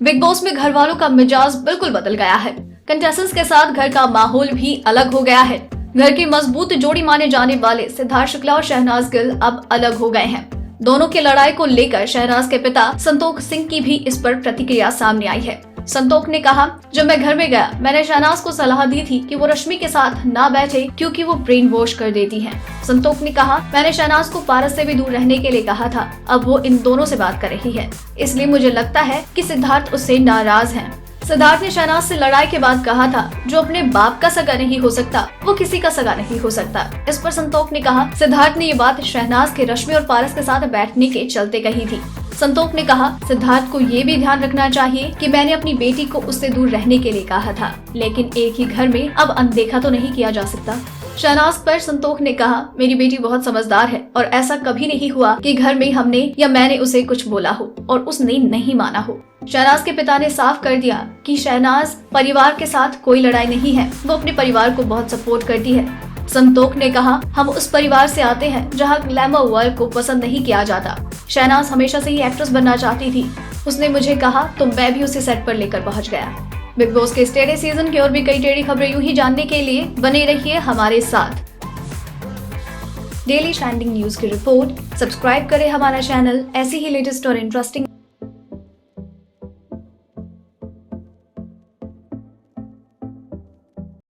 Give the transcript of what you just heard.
Big boss में घर वालों का मिजाज बिल्कुल बदल गया है। कंटेस्टेंट्स के साथ घर का माहौल भी अलग हो गया है। घर की मजबूत जोड़ी माने जाने वाले सिद्धार्थ शुक्ला और शहनाज गिल अब अलग हो गए हैं। दोनों की लड़ाई को लेकर शहनाज के पिता संतोख सिंह की भी इस पर प्रतिक्रिया सामने आई है। संतोख ने कहा, जब मैं घर में गया मैंने शहनाज को सलाह दी थी कि वो रश्मि के साथ ना बैठे क्योंकि वो ब्रेन वॉश कर देती है। संतोख ने कहा, मैंने शहनाज को पारस से भी दूर रहने के लिए कहा था। अब वो इन दोनों से बात कर रही है, इसलिए मुझे लगता है कि सिद्धार्थ उससे नाराज है। सिद्धार्थ ने शहनाज से लड़ाई के बाद कहा था, जो अपने बाप का सगा नहीं हो सकता वो किसी का सगा नहीं हो सकता। इस पर संतोख ने कहा, सिद्धार्थ ने ये बात शहनाज के रश्मि और पारस के साथ बैठने के चलते कही थी। संतोख ने कहा, सिद्धार्थ को ये भी ध्यान रखना चाहिए कि मैंने अपनी बेटी को उससे दूर रहने के लिए कहा था, लेकिन एक ही घर में अब अनदेखा तो नहीं किया जा सकता। शहनाज पर संतोख ने कहा, मेरी बेटी बहुत समझदार है और ऐसा कभी नहीं हुआ कि घर में हमने या मैंने उसे कुछ बोला हो और उसने नहीं माना हो। शहनाज के पिता ने साफ कर दिया कि शहनाज परिवार के साथ कोई लड़ाई नहीं है, वो अपने परिवार को बहुत सपोर्ट करती है। संतोख ने कहा, हम उस परिवार से आते हैं जहां ग्लैमर वर्ल्ड को पसंद नहीं किया जाता। शहनाज हमेशा से ही एक्ट्रेस बनना चाहती थी। उसने मुझे कहा तो मैं भी उसे सेट पर लेकर पहुंच गया। बिग बॉस के इस टेढ़े सीजन की और भी कई टेढ़ी खबरें यूं ही जानने के लिए बने रहिए हमारे साथ। डेली ट्रेंडिंग न्यूज की रिपोर्ट सब्सक्राइब करें हमारा चैनल ऐसी ही लेटेस्ट और इंटरेस्टिंग